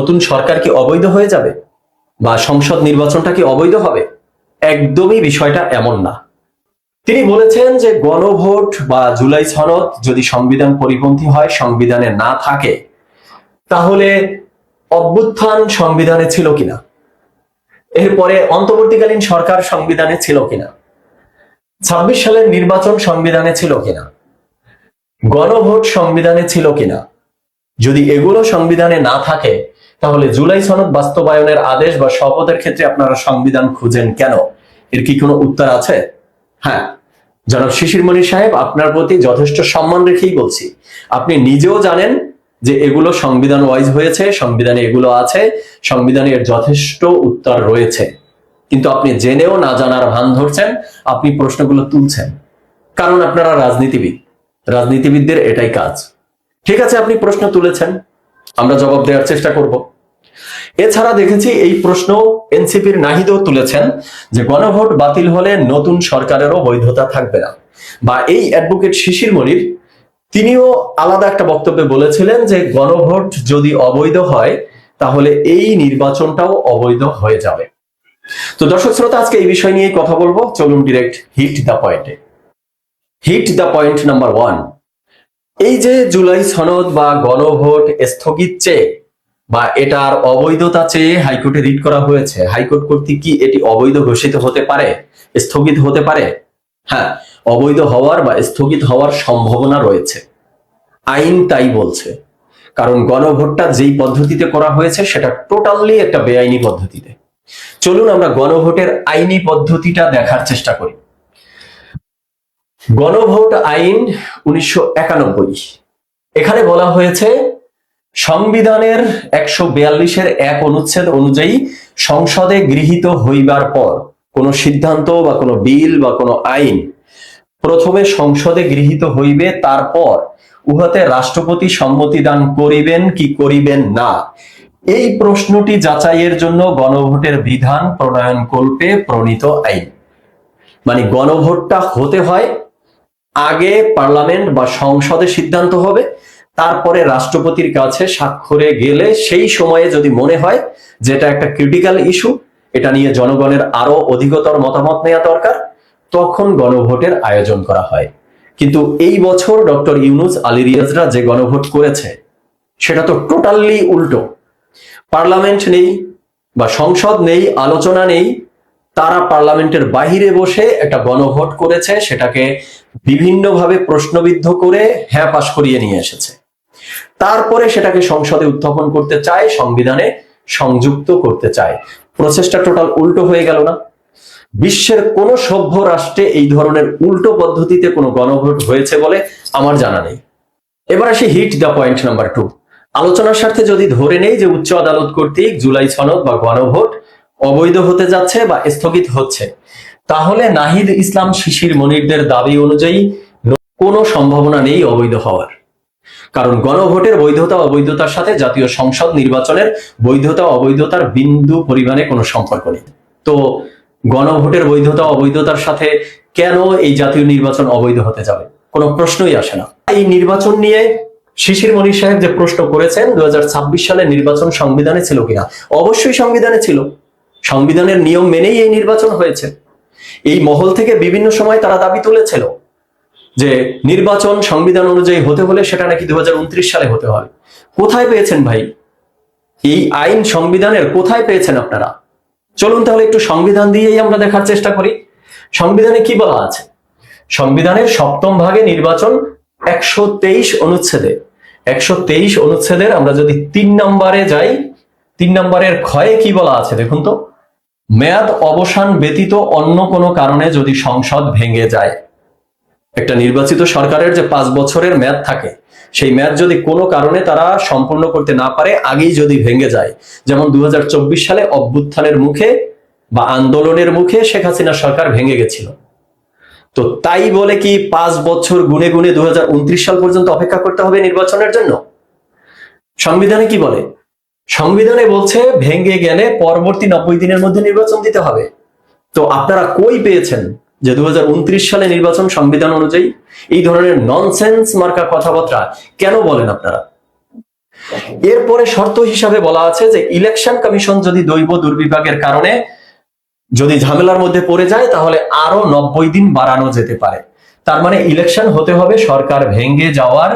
নতুন সরকার কি অবৈধ হয়ে যাবে বা সংসদ নির্বাচনটা কি অবৈধ হবে? একদমই বিষয়টা এমন না। তিনি বলেছেন যে গণভোট বা জুলাই সনদ যদি সংবিধান পরিপন্থী হয়, সংবিধানে না থাকে, তাহলে অভ্যুত্থান সংবিধানে ছিল কিনা, এরপরে অন্তর্বর্তীকালীন সরকার সংবিধানে ছিল কিনা, 26 সালের নির্বাচন সংবিধানে ছিল কিনা, গণভোট সংবিধানে ছিল কিনা, যদি এগুলো সংবিধানে না থাকে তাহলে জুলাই সনদ বাস্তবায়নের আদেশ বা শপথের ক্ষেত্রে আপনারা সংবিধান খুঁজেন কেন? এর কি কোনো উত্তর আছে? হ্যাঁ, জনাব শিশির মনির সাহেব, আপনার প্রতি যথেষ্ট সম্মান রেখেই বলছি, আপনি নিজেও জানেন যে এগুলো সংবিধান ওয়াইজ হয়েছে, সংবিধানে এগুলো আছে, সংবিধানে এর যথেষ্ট উত্তর রয়েছে, কিন্তু আপনি জেনেও না জানার ভান ধরছেন, আপনি প্রশ্নগুলো তুলছেন, কারণ আপনারা রাজনীতিবিদ, রাজনীতিবিদদের এটাই কাজ। ঠিক আছে, আপনি প্রশ্ন তুলেছেন, আমরা জবাব দেওয়ার চেষ্টা করব। এছাড়া দেখেছি এই প্রশ্ন এনসিপির নাহিদও তুলেছেন যে গণভোট বাতিল হলে নতুন সরকারেরও বৈধতা থাকবে না, বা এই অ্যাডভোকেট শিশির মনির তিনিও আলাদা একটা বক্তব্যে বলেছিলেন যে গণভোট যদি অবৈধ হয় তাহলে এই নির্বাচনটাও অবৈধ হয়ে যাবে। তো দর্শক শ্রোতা, আজকে এই বিষয় নিয়ে কথা বলবো, চলুন ডিরেক্ট হিট দ্য পয়েন্টে। হিট দ্য পয়েন্ট নাম্বার 1, এই যে জুলাই সনদ বা গণভোট স্থগিত চেয়ে বা এটার অবৈধতা চেয়ে হাইকোর্টে রিট করা হয়েছে, হাইকোর্ট কর্তৃক কি এটি অবৈধ ঘোষিত হতে পারে, স্থগিত হতে পারে? হ্যাঁ, অবৈধ হওয়ার বা স্থগিত হওয়ার সম্ভাবনা রয়েছে, আইন তাই বলছে। কারণ গণভোটটা যেই পদ্ধতিতে করা হয়েছে সেটা টোটালি একটা বেআইনি পদ্ধতিতে। চলুন আমরা গণভোটের আইনি পদ্ধতিটা দেখার চেষ্টা করি। গণভোট আইন 1991, এখানে বলা হয়েছে সংবিধানের 142-এর 1 অনুচ্ছেদ অনুযায়ী সংসদে গৃহীত হইবার পর কোন সিদ্ধান্ত বা কোন বিল বা কোন আইন প্রথমে সংসদে গৃহীত হইবে, তারপর উহাতে রাষ্ট্রপতি সম্মতি দান করিবেন কি করিবেন না, এই প্রশ্নটি যাচাইয়ের জন্য গণভোটের বিধান প্রণয়ন কল্পে প্রণীত আইন। মানে গণভোটটা হতে হয়, আগে পার্লামেন্ট বা সংসদে সিদ্ধান্ত হবে, তারপরে রাষ্ট্রপতির কাছে স্বাক্ষরে গেলে সেই সময়ে যদি মনে হয় যেটা একটা ক্রিটিক্যাল ইস্যু, এটা নিয়ে জনগণের আরো অধিকতর মতামত নেওয়া দরকার, তখন গণভোটের আয়োজন করা হয়। কিন্তু এই বছর ডক্টর ইউনূস আলী রিয়াজরা যে গণভোট করেছে সেটা তো টোটালি উল্টো। পার্লামেন্ট নেই বা সংসদ নেই, আলোচনা নেই, তারা পার্লামেন্টের বাহিরে বসে একটা গণভোট করেছে, সেটাকে বিভিন্নভাবে প্রশ্নবিদ্ধ করে হ্যাঁ পাশ করিয়ে নিয়ে এসেছে, তারপরে সেটাকে সংসদে উত্থাপন করতে চায়, সংবিধানে সংযুক্ত করতে চায়। প্রসেসটা টোটাল উল্টো হয়ে গেল না? বিশ্বের কোন সভ্য রাষ্ট্রে এই ধরনের উল্টো পদ্ধতিতে কোনো গণভোট হয়েছে বলে আমার জানা নেই। এবার আসি হিট দ্য পয়েন্ট নাম্বার 2। আলোচনার স্বার্থে যদি ধরে নেই যে উচ্চ আদালত কর্তৃক জুলাই সনদ বা গণভোট অবৈধ হতে যাচ্ছে বা স্থগিত হচ্ছে, তাহলে নাহিদ ইসলাম শিশির মনিরদের দাবি অনুযায়ী কোনো সম্ভাবনা নেই অবৈধ হওয়ার। কারণ গণভোটের বৈধতা অবৈধতার সাথে জাতীয় সংসদ নির্বাচনের বৈধতা অবৈধতার বিন্দু পরিমাণে কোনো সম্পর্ক নেই। তো গণভোটের বৈধতা অবৈধতার সাথে কেন এই জাতীয় নির্বাচন অবৈধ হতে যাবে? কোনো প্রশ্নই আসে না। এই নির্বাচন নিয়ে শিশির মনির সাহেব যে প্রশ্ন করেছেন 2026 সালের নির্বাচন সংবিধানে ছিল কিনা, অবশ্যই সংবিধানে ছিল, সংবিধানের নিয়ম মেনেই এই নির্বাচন হয়েছে। এই মহল থেকে বিভিন্ন সময় তারা দাবি তুলেছিল যে নির্বাচন সংবিধান অনুযায়ী হতে হলে সেটা নাকি 2029 সালে হতে হয়। কোথায় পেয়েছেন ভাই এই আইন? সংবিধানের কোথায় পেয়েছেন আপনারা? চলুন তাহলে একটু সংবিধান দিয়েই আমরা দেখার চেষ্টা করি সংবিধানে কি বলা আছে। সংবিধানের 7ম ভাগে নির্বাচন 123 অনুচ্ছেদে, 123 অনুচ্ছেদের আমরা যদি 3 নম্বরে যাই, 3 নম্বরের ক্ষয়ে কি বলা আছে দেখুন তো, মেয়াদ অবসান ব্যতীত অন্য কোনো কারণে যদি সংসদ ভেঙে যায়, একটা নির্বাচিত সরকারের যে 5 বছরের মেয়াদ থাকে, সেই মেয়াদ যদি কোনো কারণে তারা সম্পূর্ণ করতে না পারে, আগেই যদি ভেঙে যায়, যেমন 2024 সালে অভ্যুত্থানের মুখে বা আন্দোলনের মুখে শেখ হাসিনা সরকার ভেঙে গেছিল, তো তাই বলে কি 5 বছর গুনে গুনে 2029 সাল পর্যন্ত অপেক্ষা করতে হবে নির্বাচনের জন্য? সংবিধানে কি বলে? সংবিধানে বলছে ভেঙে গেলে পরবর্তী 90 দিনের মধ্যে নির্বাচন দিতে হবে। তো আপনারা কই পেয়েছেন যে 2029 সালে নির্বাচন সংবিধান অনুযায়ী? এই ধরনের ননসেন্স মার্কা কথাবার্তা কেন বলেন আপনারা? এরপরে শর্ত হিসাবে বলা আছে যে ইলেকশন কমিশন যদি দৈব দুর্বিপাকের কারণে যদি ঝামেলার মধ্যে পড়ে যায় তাহলে আরো 90 দিন বাড়ানো যেতে পারে। তার মানে ইলেকশন হতে হবে সরকার ভেঙে যাওয়ার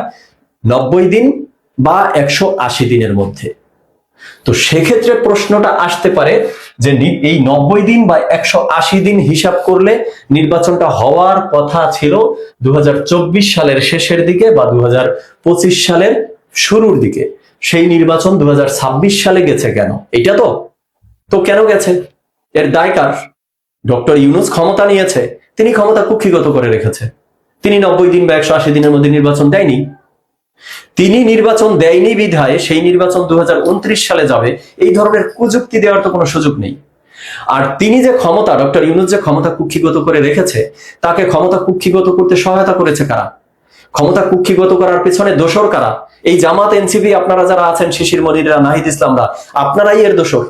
90 দিন বা 180 দিনের মধ্যে। তো সেক্ষেত্রে প্রশ্নটা আসতে পারে যে এই 90 দিন বা 180 দিন হিসাব করলে নির্বাচনটা হওয়ার কথা ছিল 2024 সালের শেষের দিকে বা 2025 সালের শুরুর দিকে, সেই নির্বাচন 2026 সালে গেছে কেন? এটা তো কেন গেছে? এর দায় কার? ডক্টর ইউনূস ক্ষমতা নিয়েছে, তিনি ক্ষমতা কুক্ষিগত করে রেখেছে। তিনি 90 দিন বা 180 দিনের মধ্যে নির্বাচন দেয়নি। তিনি নির্বাচন দেয়নি বিধায় সেই নির্বাচন 2029 সালে যাবে, এই ধরনের কুযুক্তি দেওয়ার তো কোনো সুযোগ নেই। আর তিনি যে ক্ষমতা, ডক্টর ইউনূস যে ক্ষমতা কুক্ষিগত করে রেখেছে, তাকে ক্ষমতা কুক্ষিগত করতে সহায়তা করেছে কারা? ক্ষমতা কুক্ষিগত করার পেছনে দোসর কারা? এই জামাত, এনসিপি, আপনারা যারা আছেন, শিশির মনিরা, নাহিদ ইসলামরা, আপনারাই এর দোসর।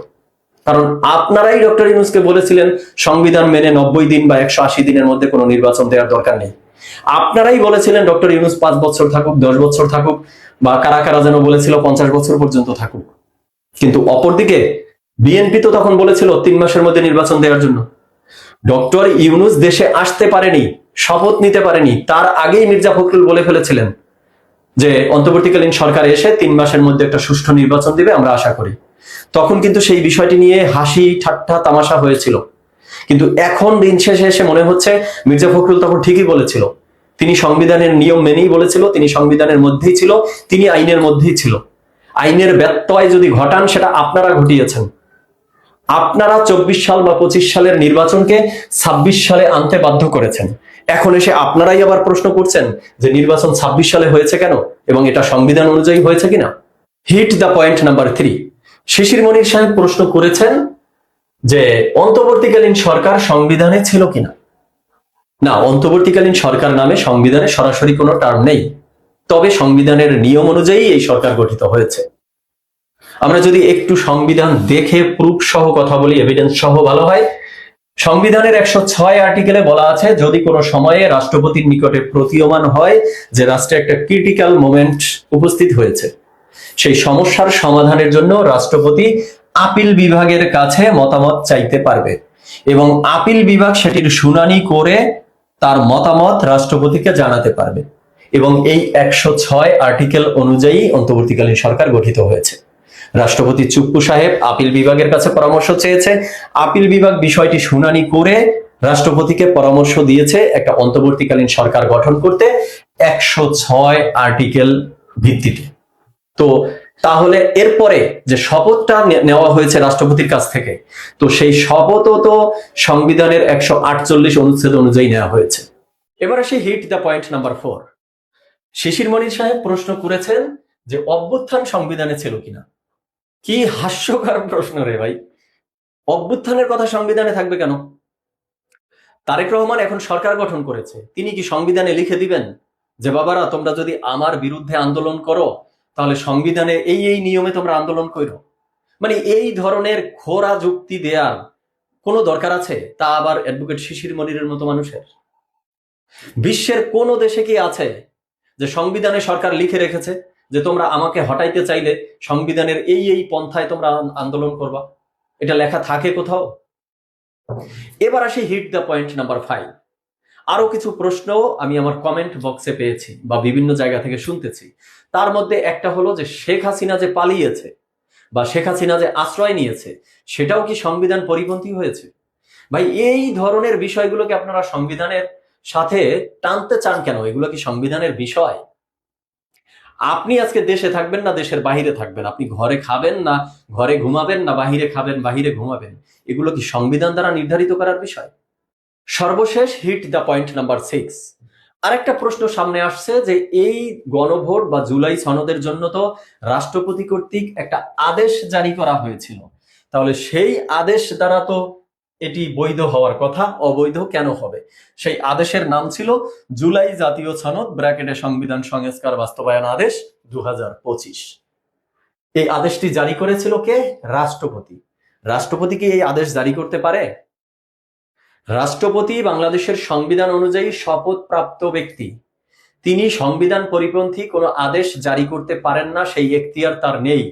কারণ আপনারাই ডক্টর ইউনূসকে বলেছিলেন সংবিধান মেনে 90 দিন বা 180 দিনের মধ্যে কোনো নির্বাচন দেওয়ার দরকার নেই। আপনারাই বলেছিলেন ডক্টর ইউনূস 5 বছর থাকুক, 10 বছর থাকুক, বা কারা কারা যেন বলেছিল 50 বছর পর্যন্ত থাকুক। কিন্তু অপরদিকে বিএনপি তো তখন বলেছিল 3 মাসের মধ্যে নির্বাচন দেওয়ার জন্য। ডক্টর ইউনূস দেশে আসতে পারেনি, শপথ নিতে পারেনি, তার আগেই মির্জা ফখরুল বলে ফেলেছিলেন যে অন্তর্বর্তীকালীন সরকার এসে 3 মাসের মধ্যে একটা সুষ্ঠু নির্বাচন দিবে, আমরা আশা করি। তখন কিন্তু সেই বিষয়টি নিয়ে হাসি ঠাট্টা তামাশা হয়েছিল। কিন্তু এখন দিন শেষে এসে মনে হচ্ছে মির্জা ফখরুল তখন ঠিকই বলেছিল। তিনি সংবিধানের নিয়ম মেনেই বলেছিল, তিনি সংবিধানের মধ্যেই ছিল, তিনি আইনের মধ্যেই ছিল। আইনের ব্যত্যয় যদি ঘটান সেটা আপনারা ঘটিয়েছেন। আপনারা 24 সাল বা 25 সালের নির্বাচনকে 26 সালে আনতে বাধ্য করেছেন। এখন এসে আপনারাই আবার প্রশ্ন করছেন যে নির্বাচন 26 সালে হয়েছে কেন এবং এটা সংবিধান অনুযায়ী হয়েছে কিনা। Hit the point number 3। Shishir Monir সাহেব প্রশ্ন করেছেন যে অন্তর্বর্তীকালীন সরকার সংবিধানে ছিল কিনা। না, অন্তর্বর্তীকালীন সরকার নামে সংবিধানে সরাসরি কোনো টার্ম নেই, তবে সংবিধানের নিয়ম অনুযায়ী এই সরকার গঠিত হয়েছে। আমরা যদি একটু সংবিধান দেখে প্রুফ সহ কথা বলি, এভিডেন্স সহ ভালো হয়। সংবিধানের 106 আর্টিকেলে বলা আছে, যদি কোনো সময়ে রাষ্ট্রপতির নিকটে প্রতীয়মান হয় যে রাষ্ট্রে একটা ক্রিটিক্যাল মোমেন্ট উপস্থিত হয়েছে, সেই সমস্যার সমাধানের জন্য রাষ্ট্রপতি আপিল বিভাগের কাছে মতামত চাইতে পারবে এবং আপিল বিভাগ সেটির শুনানি করে তার মতামত রাষ্ট্রপতিকে জানাতে পারবে। এবং এই 106 আর্টিকেল অনুযায়ী অন্তর্বর্তীকালীন সরকার গঠিত হয়েছে। রাষ্ট্রপতি চুপ্পু সাহেব আপিল বিভাগের কাছে পরামর্শ চেয়েছে, আপিল বিভাগ বিষয়টি শুনানি করে রাষ্ট্রপতিকে পরামর্শ দিয়েছে একটা অন্তর্বর্তীকালীন সরকার গঠন করতে 106 আর্টিকেল ভিত্তিতে। তো তাহলে এরপরে যে শপথটা নেওয়া হয়েছে রাষ্ট্রপতির কাছ থেকে, তো সেই শপথও তো সংবিধানের 148 অনুচ্ছেদ অনুযায়ী নেওয়া হয়েছে। এবার আসি হিট দ্য পয়েন্ট নাম্বার 4। শিশির মনির সাহেব প্রশ্ন করেছেন যে অভ্যুত্থান সংবিধানে ছিল কিনা। কি হাস্যকর প্রশ্ন রে ভাই! অভ্যুত্থানের কথা সংবিধানে থাকবে কেন? তারেক রহমান এখন সরকার গঠন করেছে, তিনি কি সংবিধানে লিখে দিবেন যে বাবারা তোমরা যদি আমার বিরুদ্ধে আন্দোলন করো তাহলে সংবিধানে এই এই নিয়মে তোমরা আন্দোলন করো? মানে এই ধরনের খোরা যুক্তি দেওয়ার কোনো দরকার আছে? তা আবার অ্যাডভোকেট শিশির মনিরের মতো মানুষের? বিশ্বের কোন দেশে কি আছে যে সংবিধানে সরকার লিখে রেখেছে যে তোমরা আমাকে হটাইতে চাইলে সংবিধানের এই এই পন্থায় তোমরা আন্দোলন করবা? এটা লেখা থাকে কোথাও? এবার আসি হিট দ্য পয়েন্ট নাম্বার 5। আরো কিছু প্রশ্ন আমি আমার কমেন্ট বক্সে পেয়েছি বা বিভিন্ন জায়গা থেকে শুনতেছি। তার মধ্যে একটা হলো যে শেখ হাসিনা যে পালিয়েছে বা শেখ হাসিনা যে আশ্রয় নিয়েছে, সেটাও কি সংবিধান পরিপন্থী হয়েছে? ভাই, এই ধরনের বিষয়গুলোকে আপনারা সংবিধানের সাথে টানতে চান কেন? এগুলো কি সংবিধানের বিষয়? আপনি আজকে দেশে থাকবেন না দেশের বাহিরে থাকবেন, আপনি ঘরে খাবেন না ঘরে ঘুমাবেন, না বাহিরে খাবেন বাহিরে ঘুমাবেন, এগুলো কি সংবিধান দ্বারা নির্ধারিত করার বিষয়? সর্বশেষ হিট দ্য পয়েন্ট নাম্বার 6। আরেকটা প্রশ্ন সামনে আসছে যে এই গণভোট বা জুলাই সনদের জন্য তো রাষ্ট্রপতি কর্তৃক একটা আদেশ জারি করা হয়েছিল, তাহলে সেই আদেশ দ্বারা তো এটি বৈধ হওয়ার কথা, অবৈধ কেন হবে? সেই আদেশের নাম ছিল জুলাই জাতীয় সনদ ব্র্যাকেটে সংবিধান সংস্কার বাস্তবায়ন আদেশ 2025। এই আদেশটি জারি করেছিল কে? রাষ্ট্রপতি। রাষ্ট্রপতি কি এই আদেশ জারি করতে পারে? রাষ্ট্রপতি বাংলাদেশের সংবিধান অনুযায়ী শপথপ্রাপ্ত ব্যক্তি, তিনি সংবিধান পরিপন্থী কোনো আদেশ জারি করতে পারেন না, সেই এখতিয়ার তার নেই।